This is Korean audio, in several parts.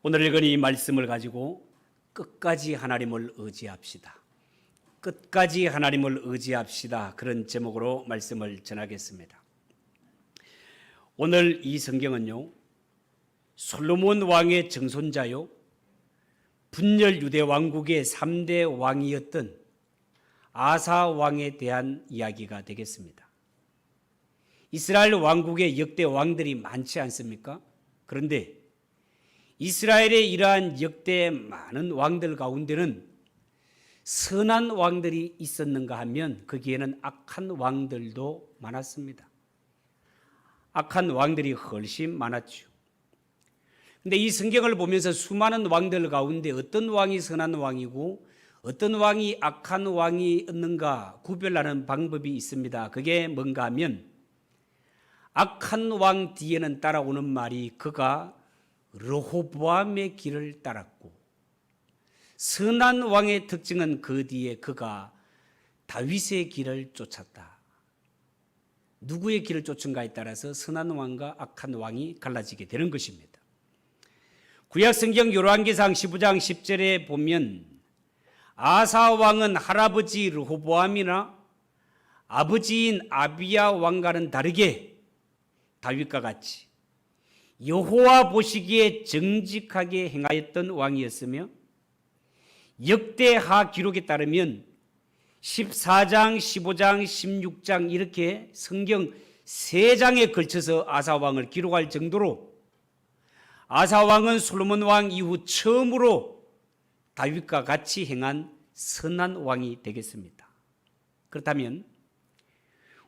오늘 읽은 이 말씀을 가지고 끝까지 하나님을 의지합시다. 끝까지 하나님을 의지합시다. 그런 제목으로 말씀을 전하겠습니다. 오늘 이 성경은요, 솔로몬 왕의 증손자요, 분열 유대 왕국의 3대 왕이었던 아사 왕에 대한 이야기가 되겠습니다. 이스라엘 왕국의 역대 왕들이 많지 않습니까? 그런데 이스라엘의 이러한 역대 많은 왕들 가운데는 선한 왕들이 있었는가 하면 거기에는 악한 왕들도 많았습니다. 악한 왕들이 훨씬 많았죠. 그런데 이 성경을 보면서 수많은 왕들 가운데 어떤 왕이 선한 왕이고 어떤 왕이 악한 왕이었는가 구별하는 방법이 있습니다. 그게 뭔가 하면 악한 왕 뒤에는 따라오는 말이 그가 르호보암의 길을 따랐고, 선한 왕의 특징은 그 뒤에 그가 다윗의 길을 쫓았다. 누구의 길을 쫓은가에 따라서 선한 왕과 악한 왕이 갈라지게 되는 것입니다. 구약성경 열왕기상 15장 10절에 보면 아사 왕은 할아버지 르호보암이나 아버지인 아비야 왕과는 다르게 다윗과 같이 여호와 보시기에 정직하게 행하였던 왕이었으며, 역대하 기록에 따르면 14장, 15장, 16장 이렇게 성경 3장에 걸쳐서 아사 왕을 기록할 정도로 아사 왕은 솔로몬 왕 이후 처음으로 다윗과 같이 행한 선한 왕이 되겠습니다. 그렇다면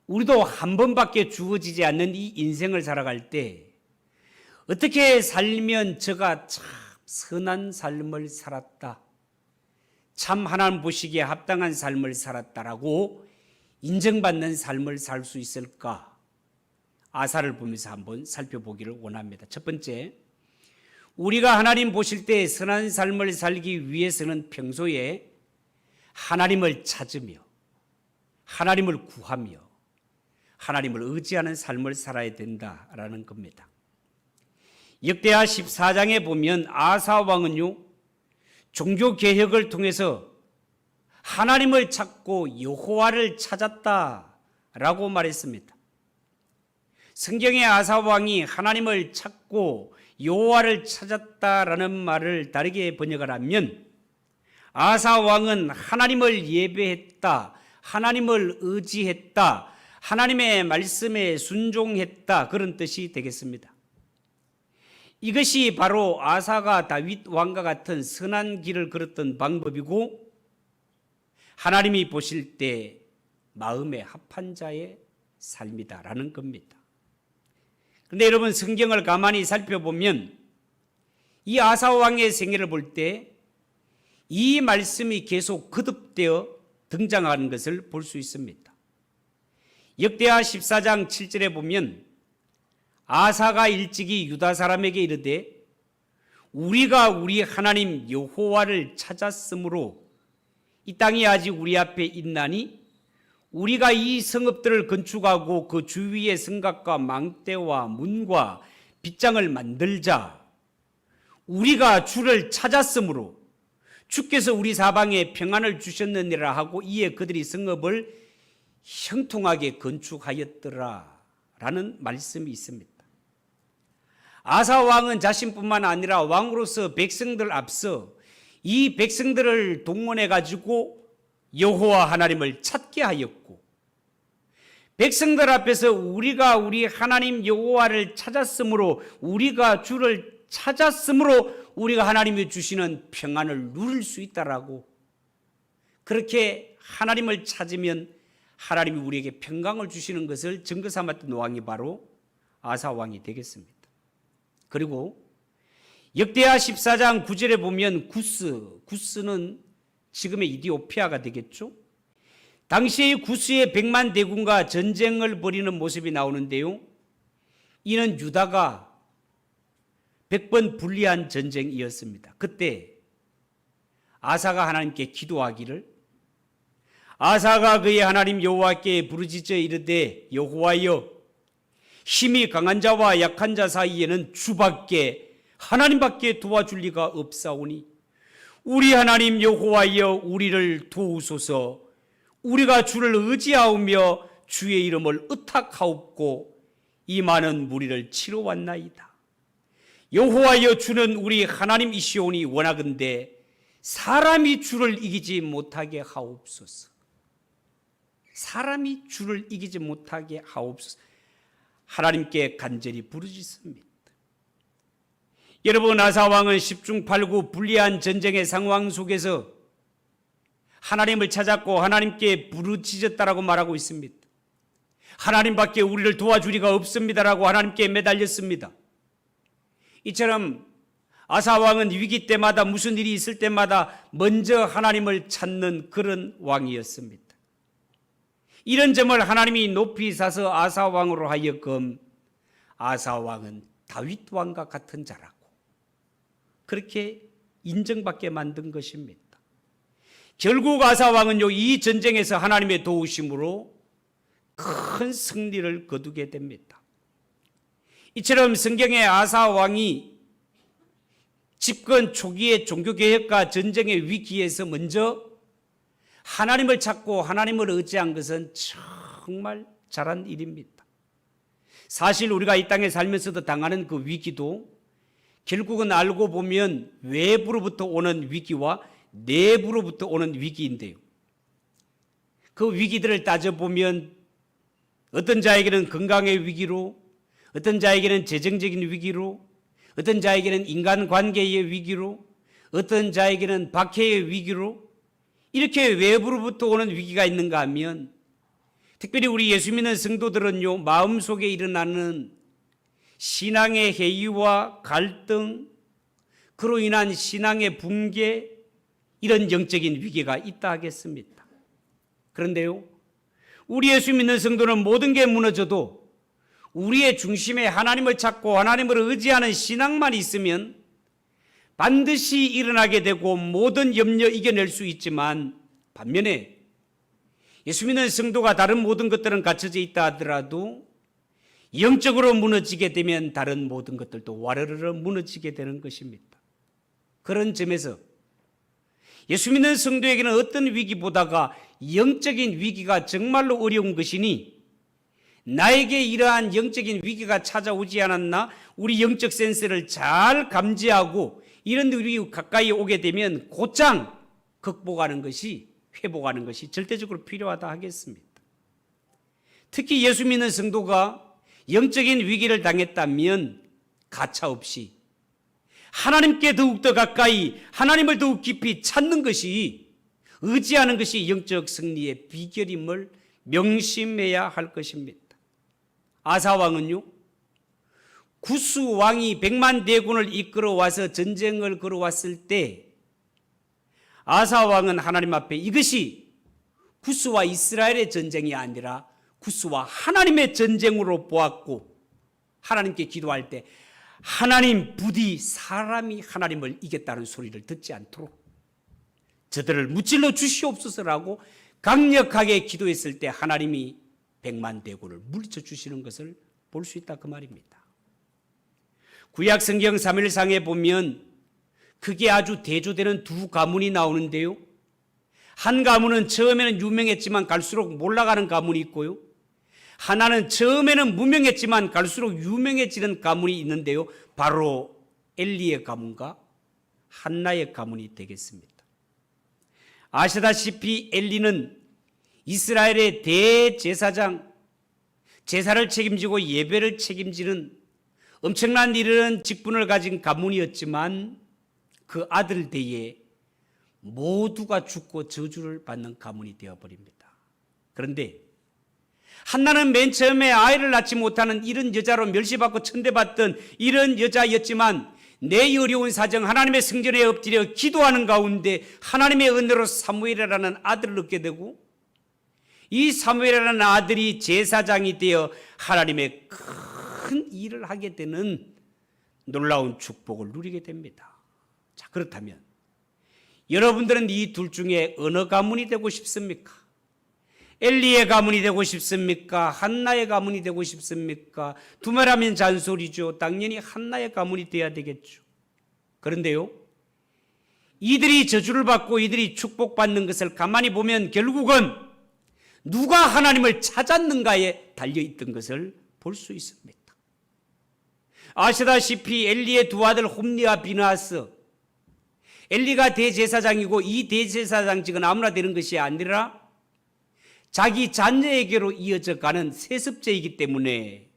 우리도 한 번밖에 주어지지 않는 이 인생을 살아갈 때 어떻게 살면 저가 참 선한 삶을 살았다, 참 하나님 보시기에 합당한 삶을 살았다라고 인정받는 삶을 살 수 있을까? 아사를 보면서 한번 살펴보기를 원합니다. 첫 번째, 우리가 하나님 보실 때 선한 삶을 살기 위해서는 평소에 하나님을 찾으며 하나님을 구하며 하나님을 의지하는 삶을 살아야 된다라는 겁니다. 역대하 14장에 보면 아사 왕은요, 종교개혁을 통해서 하나님을 찾고 여호와를 찾았다라고 말했습니다. 성경의 아사 왕이 하나님을 찾고 여호와를 찾았다라는 말을 다르게 번역을 하면 아사 왕은 하나님을 예배했다, 하나님을 의지했다, 하나님의 말씀에 순종했다, 그런 뜻이 되겠습니다. 이것이 바로 아사가 다윗 왕과 같은 선한 길을 걸었던 방법이고 하나님이 보실 때 마음에 합한 자의 삶이다라는 겁니다. 그런데 여러분, 성경을 가만히 살펴보면 이 아사 왕의 생애를 볼 때 이 말씀이 계속 거듭되어 등장하는 것을 볼 수 있습니다. 역대하 14장 7절에 보면 아사가 일찍이 유다 사람에게 이르되 우리가 우리 하나님 여호와를 찾았으므로 이 땅이 아직 우리 앞에 있나니 우리가 이 성읍들을 건축하고 그 주위의 성곽과 망대와 문과 빗장을 만들자. 우리가 주를 찾았으므로 주께서 우리 사방에 평안을 주셨느니라 하고 이에 그들이 성읍을 형통하게 건축하였더라 라는 말씀이 있습니다. 아사 왕은 자신뿐만 아니라 왕으로서 백성들 앞서 이 백성들을 동원해 가지고 여호와 하나님을 찾게 하였고, 백성들 앞에서 우리가 우리 하나님 여호와를 찾았으므로, 우리가 주를 찾았으므로 우리가 하나님이 주시는 평안을 누릴 수 있다라고, 그렇게 하나님을 찾으면 하나님이 우리에게 평강을 주시는 것을 증거 삼았던 왕이 바로 아사 왕이 되겠습니다. 그리고 역대하 14장 9절에 보면 구스는 지금의 이디오피아가 되겠죠. 당시의 구스의 100만 대군과 전쟁을 벌이는 모습이 나오는데요, 이는 유다가 100번 불리한 전쟁이었습니다. 그때 아사가 하나님께 기도하기를, 아사가 그의 하나님 여호와께 부르짖어 이르되 여호와여, 힘이 강한 자와 약한 자 사이에는 주밖에 하나님밖에 도와줄 리가 없사오니 우리 하나님 여호와여 우리를 도우소서. 우리가 주를 의지하오며 주의 이름을 의탁하옵고 이 많은 무리를 치러 왔나이다. 여호와여 주는 우리 하나님이시오니 원하건대 사람이 주를 이기지 못하게 하옵소서. 사람이 주를 이기지 못하게 하옵소서. 하나님께 간절히 부르짖습니다. 여러분, 아사왕은 10중 8구 불리한 전쟁의 상황 속에서 하나님을 찾았고 하나님께 부르짖었다라고 말하고 있습니다. 하나님밖에 우리를 도와주리가 없습니다라고 하나님께 매달렸습니다. 이처럼 아사왕은 위기 때마다 무슨 일이 있을 때마다 먼저 하나님을 찾는 그런 왕이었습니다. 이런 점을 하나님이 높이 사서 아사왕으로 하여금 아사왕은 다윗 왕과 같은 자라고 그렇게 인정받게 만든 것입니다. 결국 아사왕은요, 이 전쟁에서 하나님의 도우심으로 큰 승리를 거두게 됩니다. 이처럼 성경의 아사왕이 집권 초기의 종교개혁과 전쟁의 위기에서 먼저 하나님을 찾고 하나님을 의지한 것은 정말 잘한 일입니다. 사실 우리가 이 땅에 살면서도 당하는 그 위기도 결국은 알고 보면 외부로부터 오는 위기와 내부로부터 오는 위기인데요. 그 위기들을 따져보면 어떤 자에게는 건강의 위기로, 어떤 자에게는 재정적인 위기로, 어떤 자에게는 인간관계의 위기로, 어떤 자에게는 박해의 위기로 이렇게 외부로부터 오는 위기가 있는가 하면 특별히 우리 예수 믿는 성도들은요, 마음속에 일어나는 신앙의 해이와 갈등, 그로 인한 신앙의 붕괴, 이런 영적인 위기가 있다 하겠습니다. 그런데요, 우리 예수 믿는 성도는 모든 게 무너져도 우리의 중심에 하나님을 찾고 하나님을 의지하는 신앙만 있으면 반드시 일어나게 되고 모든 염려 이겨낼 수 있지만, 반면에 예수 믿는 성도가 다른 모든 것들은 갖춰져 있다 하더라도 영적으로 무너지게 되면 다른 모든 것들도 와르르 무너지게 되는 것입니다. 그런 점에서 예수 믿는 성도에게는 어떤 위기보다가 영적인 위기가 정말로 어려운 것이니 나에게 이러한 영적인 위기가 찾아오지 않았나, 우리 영적 센스를 잘 감지하고 이런 일이 가까이 오게 되면 곧장 극복하는 것이, 회복하는 것이 절대적으로 필요하다 하겠습니다. 특히 예수 믿는 성도가 영적인 위기를 당했다면 가차없이 하나님께 더욱더 가까이, 하나님을 더욱 깊이 찾는 것이, 의지하는 것이 영적 승리의 비결임을 명심해야 할 것입니다. 아사왕은요, 구스 왕이 100만 대군을 이끌어와서 전쟁을 걸어왔을 때 아사왕은 하나님 앞에 이것이 구스와 이스라엘의 전쟁이 아니라 구스와 하나님의 전쟁으로 보았고, 하나님께 기도할 때 하나님 부디 사람이 하나님을 이겼다는 소리를 듣지 않도록 저들을 무찔러 주시옵소서라고 강력하게 기도했을 때 하나님이 100만 대군을 물리쳐 주시는 것을 볼 수 있다, 그 말입니다. 구약 성경 사무엘상에 보면 그게 아주 대조되는 두 가문이 나오는데요, 한 가문은 처음에는 유명했지만 갈수록 몰락하는 가문이 있고요, 하나는 처음에는 무명했지만 갈수록 유명해지는 가문이 있는데요, 바로 엘리의 가문과 한나의 가문이 되겠습니다. 아시다시피 엘리는 이스라엘의 대제사장, 제사를 책임지고 예배를 책임지는 엄청난 이런 직분을 가진 가문이었지만 그 아들 대에 모두가 죽고 저주를 받는 가문이 되어버립니다. 그런데 한나는 맨 처음에 아이를 낳지 못하는 이런 여자로 멸시받고 천대받던 이런 여자였지만 내 어려운 사정, 하나님의 성전에 엎드려 기도하는 가운데 하나님의 은혜로 사무엘이라는 아들을 얻게 되고, 이 사무엘이라는 아들이 제사장이 되어 하나님의 큰 일을 하게 되는 놀라운 축복을 누리게 됩니다. 자, 그렇다면 여러분들은 이 둘 중에 어느 가문이 되고 싶습니까? 엘리의 가문이 되고 싶습니까? 한나의 가문이 되고 싶습니까? 두말하면 잔소리죠. 당연히 한나의 가문이 되어야 되겠죠. 그런데요, 이들이 저주를 받고 이들이 축복받는 것을 가만히 보면 결국은 누가 하나님을 찾았는가에 달려있던 것을 볼 수 있습니다. 아시다시피 엘리의 두 아들 홈리와 비느하스, 엘리가 대제사장이고 이 대제사장직은 아무나 되는 것이 아니라 자기 자녀에게로 이어져 가는 세습제이기 때문에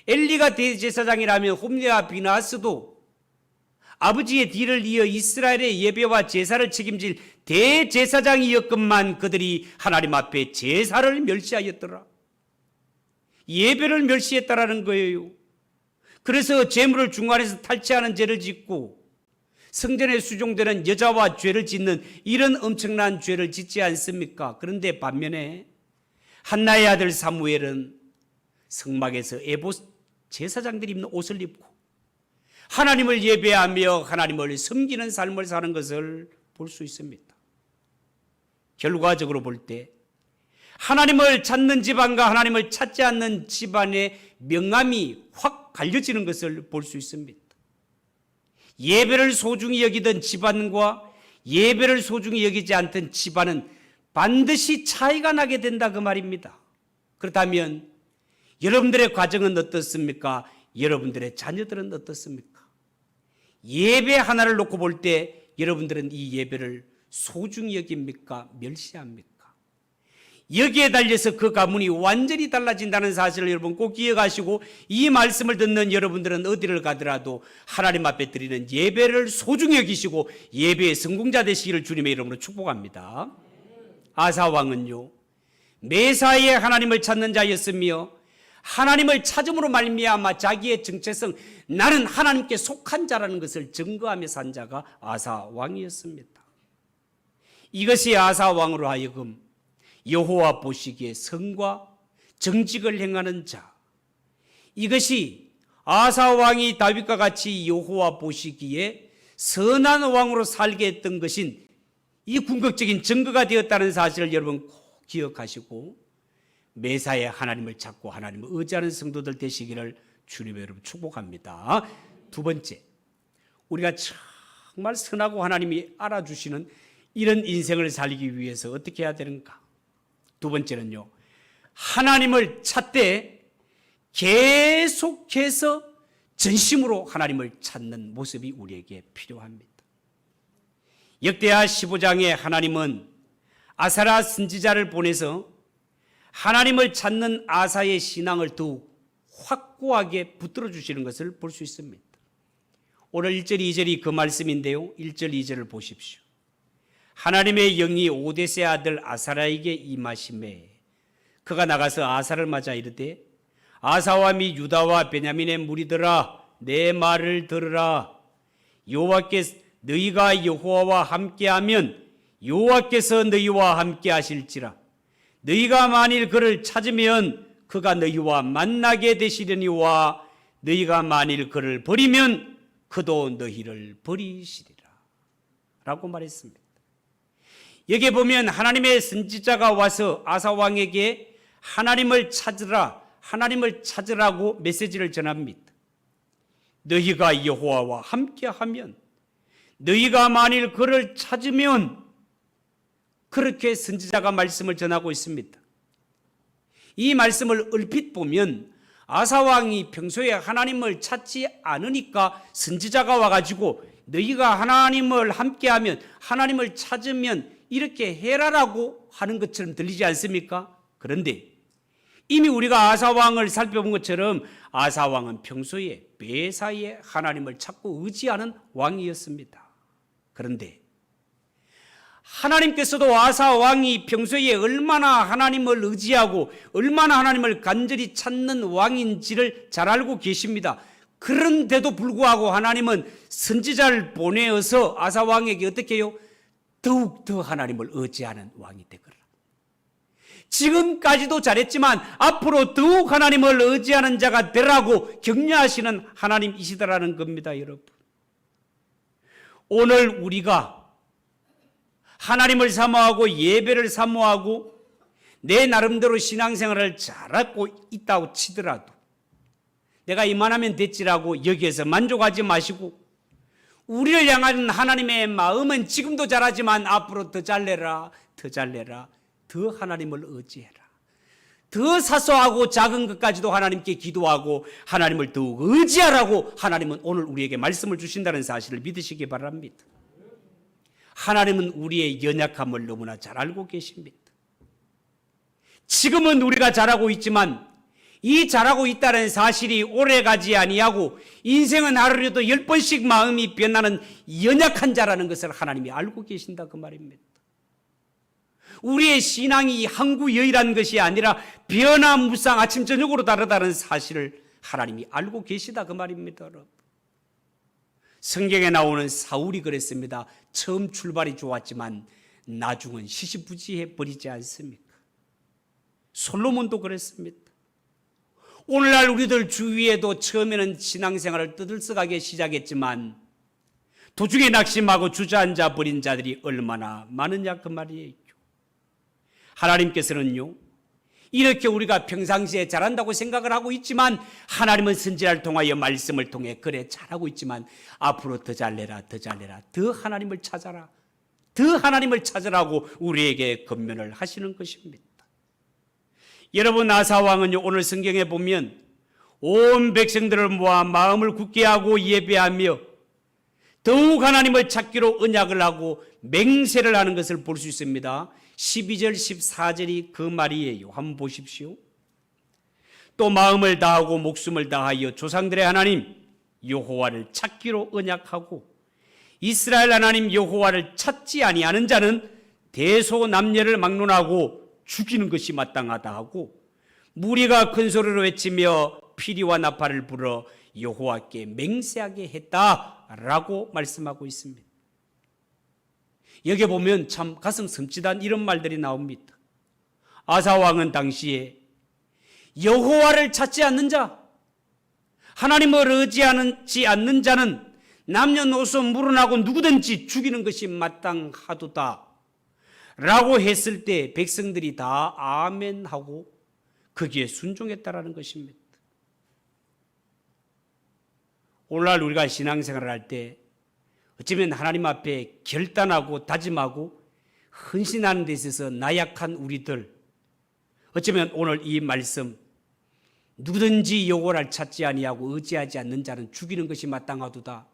엘리가 대제사장이라면 홈리와 비느하스도 아버지의 뒤를 이어 이스라엘의 예배와 제사를 책임질 대제사장이었건만 그들이 하나님 앞에 제사를 멸시하였더라. 예배를 멸시했다라는 거예요. 그래서 제물을 중간에서 탈취하는 죄를 짓고 성전에 수종되는 여자와 죄를 짓는 이런 엄청난 죄를 짓지 않습니까? 그런데 반면에 한나의 아들 사무엘은 성막에서 에봇 제사장들이 입는 옷을 입고 하나님을 예배하며 하나님을 섬기는 삶을 사는 것을 볼 수 있습니다. 결과적으로 볼 때 하나님을 찾는 집안과 하나님을 찾지 않는 집안의 명암이 확 갈려지는 것을 볼 수 있습니다. 예배를 소중히 여기던 집안과 예배를 소중히 여기지 않던 집안은 반드시 차이가 나게 된다 그 말입니다. 그렇다면 여러분들의 가정은 어떻습니까? 여러분들의 자녀들은 어떻습니까? 예배 하나를 놓고 볼 때 여러분들은 이 예배를 소중히 여깁니까? 멸시합니까? 여기에 달려서 그 가문이 완전히 달라진다는 사실을 여러분 꼭 기억하시고 이 말씀을 듣는 여러분들은 어디를 가더라도 하나님 앞에 드리는 예배를 소중히 여기시고 예배의 성공자 되시기를 주님의 이름으로 축복합니다. 아사 왕은요, 매사에 하나님을 찾는 자였으며 하나님을 찾음으로 말미암아 자기의 정체성, 나는 하나님께 속한 자라는 것을 증거하며 산 자가 아사 왕이었습니다. 이것이 아사 왕으로 하여금 여호와 보시기에 선과 정직을 행하는 자, 이것이 아사 왕이 다윗과 같이 여호와 보시기에 선한 왕으로 살게 했던 것인 이 궁극적인 증거가 되었다는 사실을 여러분 꼭 기억하시고 매사에 하나님을 찾고 하나님을 의지하는 성도들 되시기를 주님의 이름으로 축복합니다. 두 번째, 우리가 정말 선하고 하나님이 알아주시는 이런 인생을 살기 위해서 어떻게 해야 되는가? 두 번째는요, 하나님을 찾되 계속해서 전심으로 하나님을 찾는 모습이 우리에게 필요합니다. 역대하 15장에 하나님은 아사랴 선지자를 보내서 하나님을 찾는 아사의 신앙을 더욱 확고하게 붙들어 주시는 것을 볼 수 있습니다. 오늘 1절 2절이 그 말씀인데요, 1절 2절을 보십시오. 하나님의 영이 오데스의 아들 아사랴에게 임하시매 그가 나가서 아사를 맞아 이르되 아사와 및 유다와 베냐민의 무리들아 내 말을 들으라. 여호와께서 너희가 여호와와 함께하면 여호와께서 너희와 함께하실지라. 너희가 만일 그를 찾으면 그가 너희와 만나게 되시려니와 너희가 만일 그를 버리면 그도 너희를 버리시리라 라고 말했습니다. 여기에 보면 하나님의 선지자가 와서 아사 왕에게 하나님을 찾으라, 하나님을 찾으라고 메시지를 전합니다. 너희가 여호와와 함께하면, 너희가 만일 그를 찾으면, 그렇게 선지자가 말씀을 전하고 있습니다. 이 말씀을 얼핏 보면 아사 왕이 평소에 하나님을 찾지 않으니까 선지자가 와가지고 너희가 하나님을 함께하면, 하나님을 찾으면 이렇게 해라라고 하는 것처럼 들리지 않습니까? 그런데 이미 우리가 아사 왕을 살펴본 것처럼 아사 왕은 평소에 매사에 하나님을 찾고 의지하는 왕이었습니다. 그런데 하나님께서도 아사 왕이 평소에 얼마나 하나님을 의지하고 얼마나 하나님을 간절히 찾는 왕인지를 잘 알고 계십니다. 그런데도 불구하고 하나님은 선지자를 보내어서 아사 왕에게 어떻게 해요? 더욱더 하나님을 의지하는 왕이 되거라. 지금까지도 잘했지만 앞으로 더욱 하나님을 의지하는 자가 되라고 격려하시는 하나님이시더라는 겁니다, 여러분. 오늘 우리가 하나님을 사모하고 예배를 사모하고 내 나름대로 신앙생활을 잘하고 있다고 치더라도 내가 이만하면 됐지라고 여기에서 만족하지 마시고 우리를 향한 하나님의 마음은 지금도 잘하지만 앞으로 더 잘내라, 더 잘내라, 더 하나님을 의지해라. 더 사소하고 작은 것까지도 하나님께 기도하고 하나님을 더욱 의지하라고 하나님은 오늘 우리에게 말씀을 주신다는 사실을 믿으시기 바랍니다. 하나님은 우리의 연약함을 너무나 잘 알고 계십니다. 지금은 우리가 잘하고 있지만 이 잘하고 있다는 사실이 오래가지 아니하고 인생은 하루에도 10번씩 마음이 변하는 연약한 자라는 것을 하나님이 알고 계신다 그 말입니다. 우리의 신앙이 항구여의라는 것이 아니라 변화무쌍 아침 저녁으로 다르다는 사실을 하나님이 알고 계시다 그 말입니다. 여러분. 성경에 나오는 사울이 그랬습니다. 처음 출발이 좋았지만 나중은 시시부지해 버리지 않습니까? 솔로몬도 그랬습니다. 오늘날 우리들 주위에도 처음에는 신앙생활을 떠들썩하게 시작했지만 도중에 낙심하고 주저앉아 버린 자들이 얼마나 많으냐 그 말이에요. 하나님께서는요, 이렇게 우리가 평상시에 잘한다고 생각을 하고 있지만 하나님은 선지자를 통하여 말씀을 통해 그래 잘하고 있지만 앞으로 더 잘내라, 더 잘내라, 더 하나님을 찾아라, 더 하나님을 찾으라고 우리에게 권면을 하시는 것입니다. 여러분, 아사왕은요, 오늘 성경에 보면 온 백성들을 모아 마음을 굳게 하고 예배하며 더욱 하나님을 찾기로 언약을 하고 맹세를 하는 것을 볼 수 있습니다. 12절 14절이 그 말이에요. 한번 보십시오. 또 마음을 다하고 목숨을 다하여 조상들의 하나님 여호와를 찾기로 언약하고 이스라엘 하나님 여호와를 찾지 아니하는 자는 대소남녀를 막론하고 죽이는 것이 마땅하다 하고 무리가 큰 소리로 외치며 피리와 나팔을 불어 여호와께 맹세하게 했다라고 말씀하고 있습니다. 여기 보면 참 가슴 섬찟한 이런 말들이 나옵니다. 아사왕은 당시에 여호와를 찾지 않는 자, 하나님을 의지하지 않는 자는 남녀노소 물어나고 누구든지 죽이는 것이 마땅하도다 라고 했을 때 백성들이 다 아멘하고 거기에 순종했다라는 것입니다. 오늘날 우리가 신앙생활을 할 때 어쩌면 하나님 앞에 결단하고 다짐하고 헌신하는 데 있어서 나약한 우리들, 어쩌면 오늘 이 말씀 누구든지 여호와를 찾지 아니하고 의지하지 않는 자는 죽이는 것이 마땅하도다,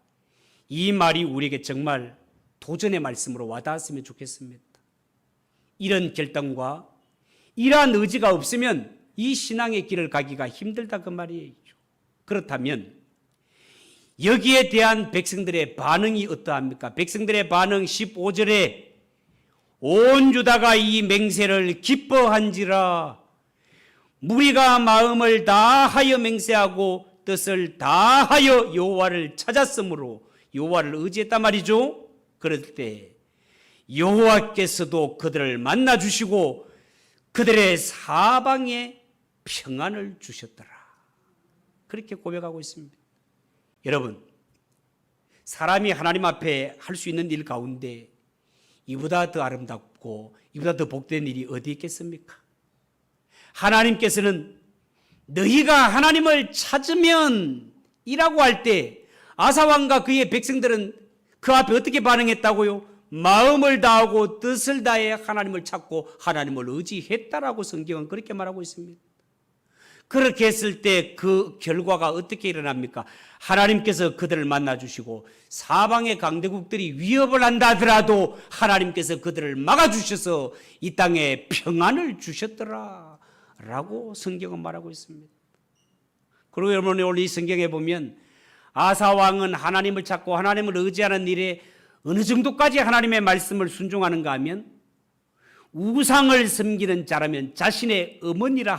이 말이 우리에게 정말 도전의 말씀으로 와닿았으면 좋겠습니다. 이런 결단과 이러한 의지가 없으면 이 신앙의 길을 가기가 힘들다 그 말이에요. 그렇다면 여기에 대한 백성들의 반응이 어떠합니까? 백성들의 반응 15절에 온 유다가 이 맹세를 기뻐한지라 무리가 마음을 다하여 맹세하고 뜻을 다하여 여호와를 찾았으므로 여호와를 의지했단 말이죠. 그럴 때 여호와께서도 그들을 만나주시고 그들의 사방에 평안을 주셨더라. 그렇게 고백하고 있습니다. 여러분, 사람이 하나님 앞에 할 수 있는 일 가운데 이보다 더 아름답고 이보다 더 복된 일이 어디 있겠습니까? 하나님께서는 너희가 하나님을 찾으면 이라고 할 때 아사왕과 그의 백성들은 그 앞에 어떻게 반응했다고요? 마음을 다하고 뜻을 다해 하나님을 찾고 하나님을 의지했다라고 성경은 그렇게 말하고 있습니다. 그렇게 했을 때 그 결과가 어떻게 일어납니까? 하나님께서 그들을 만나주시고 사방의 강대국들이 위협을 한다 하더라도 하나님께서 그들을 막아주셔서 이 땅에 평안을 주셨더라 라고 성경은 말하고 있습니다. 그리고 여러분, 오늘 이 성경에 보면 아사왕은 하나님을 찾고 하나님을 의지하는 일에 어느 정도까지 하나님의 말씀을 순종하는가 하면 우상을 섬기는 자라면 자신의 어머니라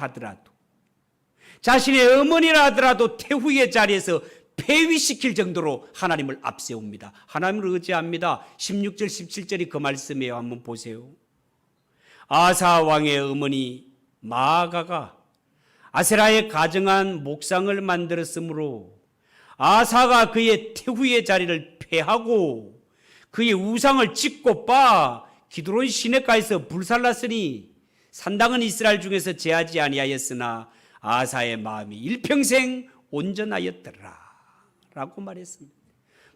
하더라도 태후의 자리에서 폐위시킬 정도로 하나님을 앞세웁니다. 하나님을 의지합니다. 16절 17절이 그 말씀이에요. 한번 보세요. 아사 왕의 어머니 마아가가 아세라에 가정한 목상을 만들었으므로 아사가 그의 태후의 자리를 폐하고 그의 우상을 짓고 빠 기드론 시내가에서 불살랐으니 산당은 이스라엘 중에서 제하지 아니하였으나 아사의 마음이 일평생 온전하였더라 라고 말했습니다.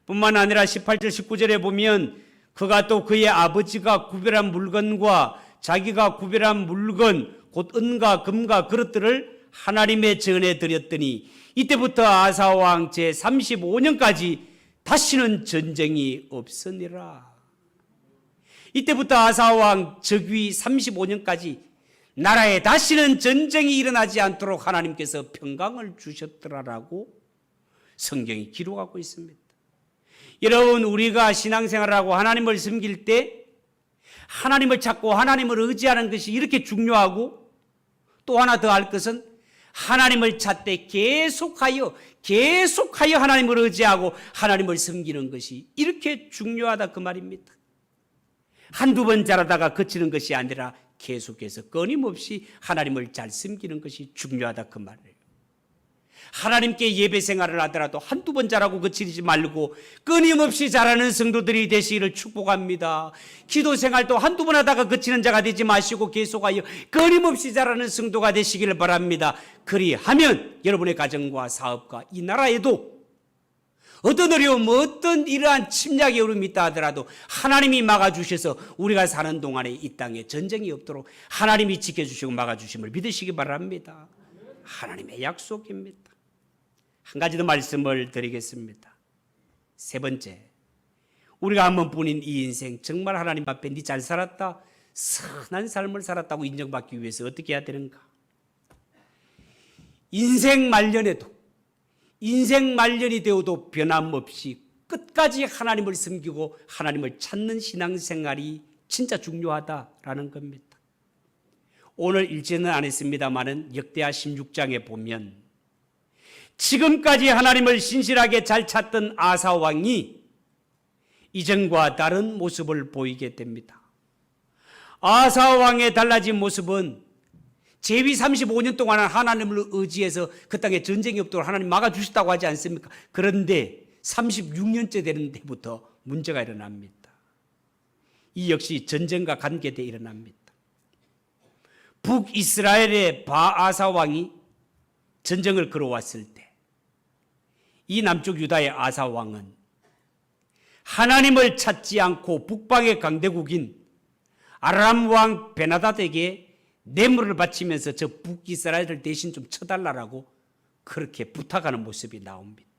뿐만 아니라 18절 19절에 보면 그가 또 그의 아버지가 구별한 물건과 자기가 구별한 물건 곧 은과 금과 그릇들을 하나님의 전에 드렸더니 이때부터 아사 왕 제35년까지 다시는 전쟁이 없으니라. 이때부터 아사 왕 즉위 35년까지 나라에 다시는 전쟁이 일어나지 않도록 하나님께서 평강을 주셨더라라고 성경이 기록하고 있습니다. 여러분, 우리가 신앙생활하고 하나님을 섬길 때 하나님을 찾고 하나님을 의지하는 것이 이렇게 중요하고, 또 하나 더 할 것은 하나님을 찾되 계속하여 하나님을 의지하고 하나님을 섬기는 것이 이렇게 중요하다 그 말입니다. 한두 번 잘하다가 그치는 것이 아니라 계속해서 끊임없이 하나님을 잘 섬기는 것이 중요하다 그 말이에요. 하나님께 예배 생활을 하더라도 한두 번 잘하고 그치지 말고 끊임없이 잘하는 성도들이 되시기를 축복합니다. 기도 생활도 한두 번 하다가 그치는 자가 되지 마시고 계속하여 끊임없이 잘하는 성도가 되시기를 바랍니다. 그리하면 여러분의 가정과 사업과 이 나라에도 어떤 어려움, 어떤 이러한 침략의 어려움이 있다 하더라도 하나님이 막아주셔서 우리가 사는 동안에 이 땅에 전쟁이 없도록 하나님이 지켜주시고 막아주심을 믿으시기 바랍니다. 하나님의 약속입니다. 한 가지 더 말씀을 드리겠습니다. 세 번째, 우리가 한 번뿐인 이 인생 정말 하나님 앞에 네 잘 살았다, 선한 삶을 살았다고 인정받기 위해서 어떻게 해야 되는가? 인생 말년이 되어도 변함없이 끝까지 하나님을 섬기고 하나님을 찾는 신앙생활이 진짜 중요하다라는 겁니다. 오늘 읽지는 않았습니다마는 역대하 16장에 보면 지금까지 하나님을 신실하게 잘 찾던 아사 왕이 이전과 다른 모습을 보이게 됩니다. 아사 왕의 달라진 모습은 제위 35년 동안 하나님을 의지해서 그 땅에 전쟁이 없도록 하나님 막아주셨다고 하지 않습니까? 그런데 36년째 되는 데부터 문제가 일어납니다. 이 역시 전쟁과 관계되어 일어납니다. 북이스라엘의 바아사 왕이 전쟁을 걸어왔을 때 이 남쪽 유다의 아사 왕은 하나님을 찾지 않고 북방의 강대국인 아람 왕 베나닷에게 뇌물을 바치면서 저 북이스라엘을 대신 좀 쳐달라고 그렇게 부탁하는 모습이 나옵니다.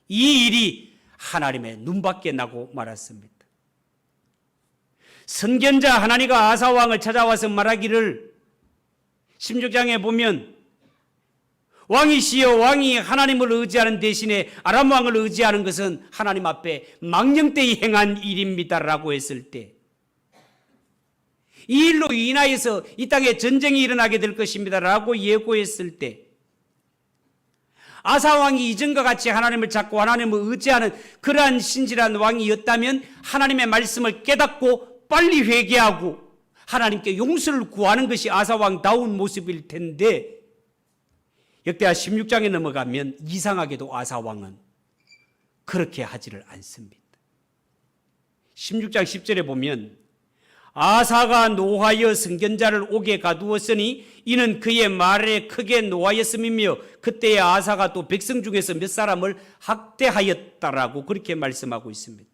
이 일이 하나님의 눈밖에 나고 말았습니다. 선견자 하나니가 아사 왕을 찾아와서 말하기를 16장에 보면 왕이시여, 왕이 하나님을 의지하는 대신에 아람 왕을 의지하는 것은 하나님 앞에 망령되이 행한 일입니다라고 했을 때, 이 일로 인하여서 이 땅에 전쟁이 일어나게 될 것입니다라고 예고했을 때, 아사 왕이 이전과 같이 하나님을 찾고 하나님을 의지하는 그러한 신실한 왕이었다면 하나님의 말씀을 깨닫고 빨리 회개하고 하나님께 용서를 구하는 것이 아사 왕다운 모습일 텐데, 역대하 16장에 넘어가면 이상하게도 아사 왕은 그렇게 하지를 않습니다. 16장 10절에 보면 아사가 노하여 선견자를 옥에 가두었으니 이는 그의 말에 크게 노하였음이며 그때의 아사가 또 백성 중에서 몇 사람을 학대하였다라고 그렇게 말씀하고 있습니다.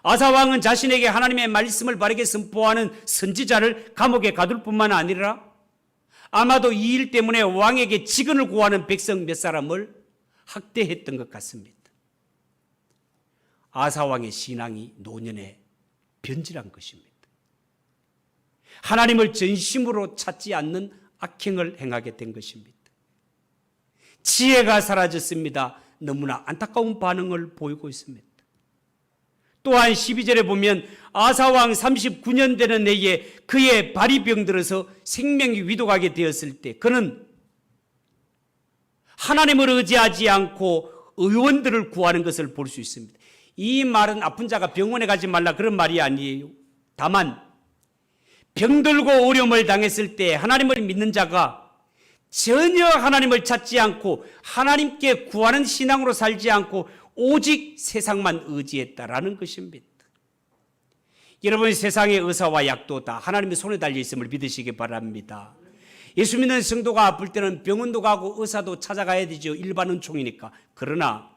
아사 왕은 자신에게 하나님의 말씀을 바르게 선포하는 선지자를 감옥에 가둘 뿐만 아니라 아마도 이 일 때문에 왕에게 직언을 구하는 백성 몇 사람을 학대했던 것 같습니다. 아사 왕의 신앙이 노년에 변질한 것입니다. 하나님을 전심으로 찾지 않는 악행을 행하게 된 것입니다. 지혜가 사라졌습니다. 너무나 안타까운 반응을 보이고 있습니다. 또한 12절에 보면 아사왕 39년 되는 해에 그의 발이 병들어서 생명이 위독하게 되었을 때 그는 하나님을 의지하지 않고 의원들을 구하는 것을 볼 수 있습니다. 이 말은 아픈 자가 병원에 가지 말라 그런 말이 아니에요. 다만 병들고 어려움을 당했을 때 하나님을 믿는 자가 전혀 하나님을 찾지 않고 하나님께 구하는 신앙으로 살지 않고 오직 세상만 의지했다라는 것입니다. 여러분, 세상의 의사와 약도 다 하나님의 손에 달려 있음을 믿으시기 바랍니다. 예수 믿는 성도가 아플 때는 병원도 가고 의사도 찾아가야 되죠. 일반 은총이니까. 그러나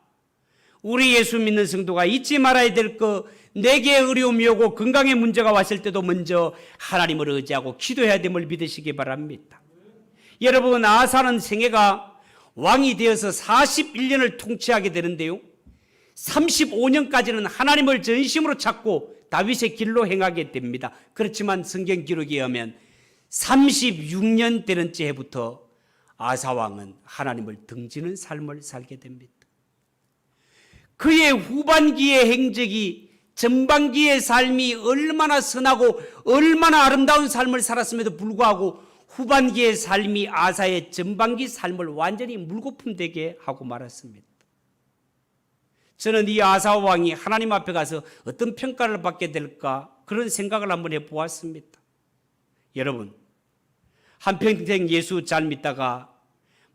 우리 예수 믿는 성도가 잊지 말아야 될 것, 내게 어려움이 오고 건강에 문제가 왔을 때도 먼저 하나님을 의지하고 기도해야 됨을 믿으시기 바랍니다. 여러분, 아사는 생애가 왕이 되어서 41년을 통치하게 되는데요, 35년까지는 하나님을 전심으로 찾고 다윗의 길로 행하게 됩니다. 그렇지만 성경 기록에 의하면 36년 되는 때부터 아사왕은 하나님을 등지는 삶을 살게 됩니다. 그의 후반기의 행적이 전반기의 삶이 얼마나 선하고 얼마나 아름다운 삶을 살았음에도 불구하고 후반기의 삶이 아사의 전반기 삶을 완전히 물거품되게 하고 말았습니다. 저는 이 아사 왕이 하나님 앞에 가서 어떤 평가를 받게 될까 그런 생각을 한번 해보았습니다. 여러분, 한평생 예수 잘 믿다가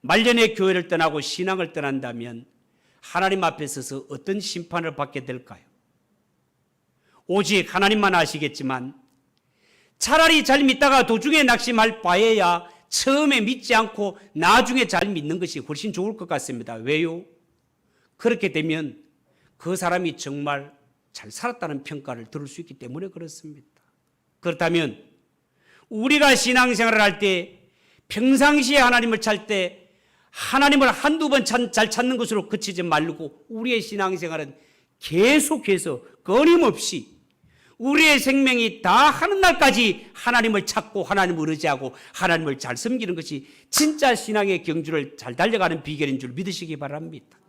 말년에 교회를 떠나고 신앙을 떠난다면 하나님 앞에 서서 어떤 심판을 받게 될까요? 오직 하나님만 아시겠지만 차라리 잘 믿다가 도중에 낙심할 바에야 처음에 믿지 않고 나중에 잘 믿는 것이 훨씬 좋을 것 같습니다. 왜요? 그렇게 되면 그 사람이 정말 잘 살았다는 평가를 들을 수 있기 때문에 그렇습니다. 그렇다면 우리가 신앙생활을 할 때 평상시에 하나님을 찾을 때 하나님을 한두 번 잘 찾는 것으로 그치지 말고 우리의 신앙생활은 계속해서 끊임없이 우리의 생명이 다 하는 날까지 하나님을 찾고 하나님을 의지하고 하나님을 잘 섬기는 것이 진짜 신앙의 경주를 잘 달려가는 비결인 줄 믿으시기 바랍니다.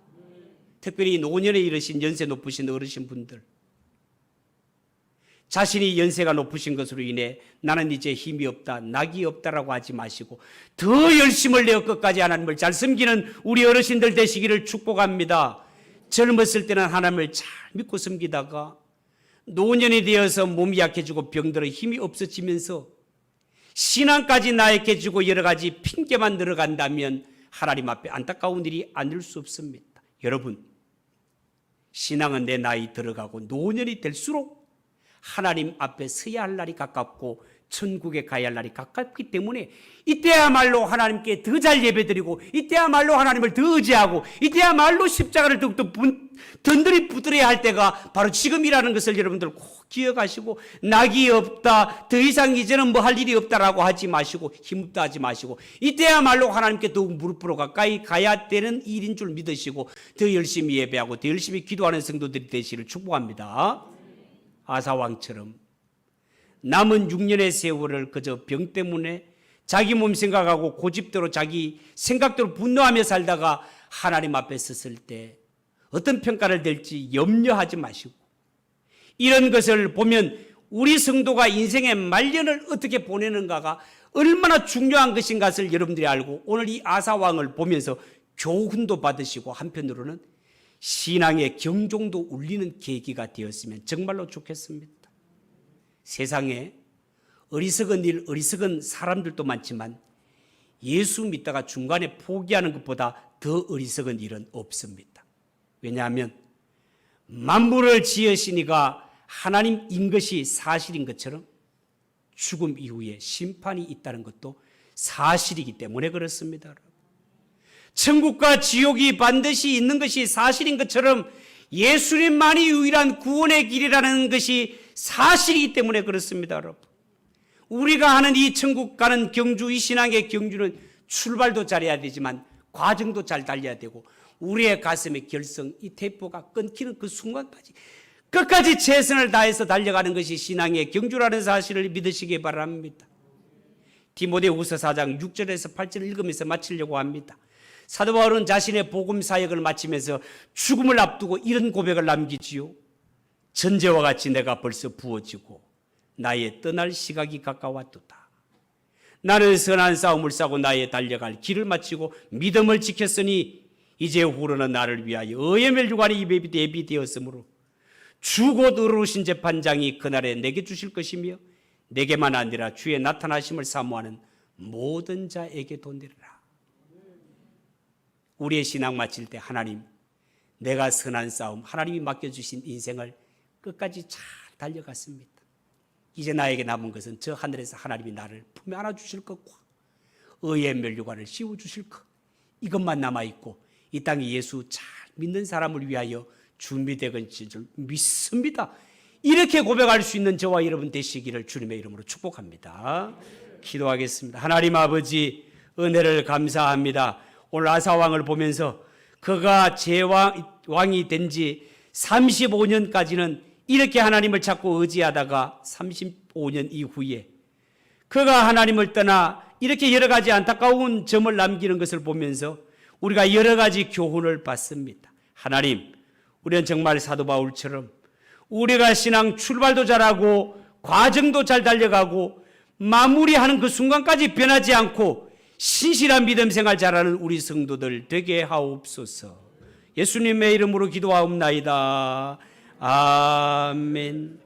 특별히 노년에 이르신 연세 높으신 어르신분들, 자신이 연세가 높으신 것으로 인해 나는 이제 힘이 없다, 낙이 없다라고 하지 마시고 더 열심을 내어 끝까지 하나님을 잘 섬기는 우리 어르신들 되시기를 축복합니다. 젊었을 때는 하나님을 잘 믿고 섬기다가 노년이 되어서 몸이 약해지고 병들어 힘이 없어지면서 신앙까지 나약해지고 여러 가지 핑계만 늘어간다면 하나님 앞에 안타까운 일이 아닐 수 없습니다. 여러분, 신앙은 내 나이 들어가고 노년이 될수록 하나님 앞에 서야 할 날이 가깝고 천국에 가야 할 날이 가깝기 때문에 이때야말로 하나님께 더 잘 예배드리고 이때야말로 하나님을 더 의지하고 이때야말로 십자가를 더욱더 든든히 붙들어야 할 때가 바로 지금이라는 것을 여러분들 꼭 기억하시고 낙이 없다, 더 이상 이제는 뭐 할 일이 없다라고 하지 마시고 힘없다 하지 마시고 이때야말로 하나님께 더욱 무릎 꿇어 가까이 가야 되는 일인 줄 믿으시고 더 열심히 예배하고 더 열심히 기도하는 성도들이 되시기를 축복합니다. 아사왕처럼 남은 6년의 세월을 그저 병 때문에 자기 몸 생각하고 고집대로 자기 생각대로 분노하며 살다가 하나님 앞에 섰을 때 어떤 평가를 될지 염려하지 마시고 이런 것을 보면 우리 성도가 인생의 말년을 어떻게 보내는가가 얼마나 중요한 것인가를 여러분들이 알고 오늘 이 아사왕을 보면서 교훈도 받으시고 한편으로는 신앙의 경종도 울리는 계기가 되었으면 정말로 좋겠습니다. 세상에 어리석은 일, 어리석은 사람들도 많지만 예수 믿다가 중간에 포기하는 것보다 더 어리석은 일은 없습니다. 왜냐하면 만물을 지으시니가 하나님인 것이 사실인 것처럼 죽음 이후에 심판이 있다는 것도 사실이기 때문에 그렇습니다. 천국과 지옥이 반드시 있는 것이 사실인 것처럼 예수님만이 유일한 구원의 길이라는 것이 사실이기 때문에 그렇습니다. 여러분, 우리가 하는 이 천국 가는 경주, 이 신앙의 경주는 출발도 잘해야 되지만 과정도 잘 달려야 되고 우리의 가슴의 결성, 이 대포가 끊기는 그 순간까지 끝까지 최선을 다해서 달려가는 것이 신앙의 경주라는 사실을 믿으시기 바랍니다. 디모데후서 4장 6절에서 8절을 읽으면서 마치려고 합니다. 사도 바울은 자신의 복음 사역을 마치면서 죽음을 앞두고 이런 고백을 남기지요. 전제와 같이 내가 벌써 부어지고 나의 떠날 시각이 가까웠도다. 나는 선한 싸움을 싸고 나의 달려갈 길을 마치고 믿음을 지켰으니 이제 후로는 나를 위하여 의의 멸류관이 입에 대비되었으므로 주 곧 의로우신 재판장이 그날에 내게 주실 것이며 내게만 아니라 주의 나타나심을 사모하는 모든 자에게 돈되리라. 우리의 신앙 마칠 때 하나님, 내가 선한 싸움, 하나님이 맡겨주신 인생을 끝까지 잘 달려갔습니다. 이제 나에게 남은 것은 저 하늘에서 하나님이 나를 품에 안아주실 것과 의의 멸류관을 씌워주실 것, 이것만 남아있고 이 땅에 예수 잘 믿는 사람을 위하여 준비되건 줄 믿습니다. 이렇게 고백할 수 있는 저와 여러분 되시기를 주님의 이름으로 축복합니다. 기도하겠습니다. 하나님 아버지, 은혜를 감사합니다. 오늘 아사왕을 보면서 그가 제왕이 된 지 35년까지는 이렇게 하나님을 찾고 의지하다가 35년 이후에 그가 하나님을 떠나 이렇게 여러 가지 안타까운 점을 남기는 것을 보면서 우리가 여러 가지 교훈을 받습니다. 하나님, 우리는 정말 사도 바울처럼 우리가 신앙 출발도 잘하고 과정도 잘 달려가고 마무리하는 그 순간까지 변하지 않고 신실한 믿음 생활 잘하는 우리 성도들 되게 하옵소서. 예수님의 이름으로 기도하옵나이다. 아멘.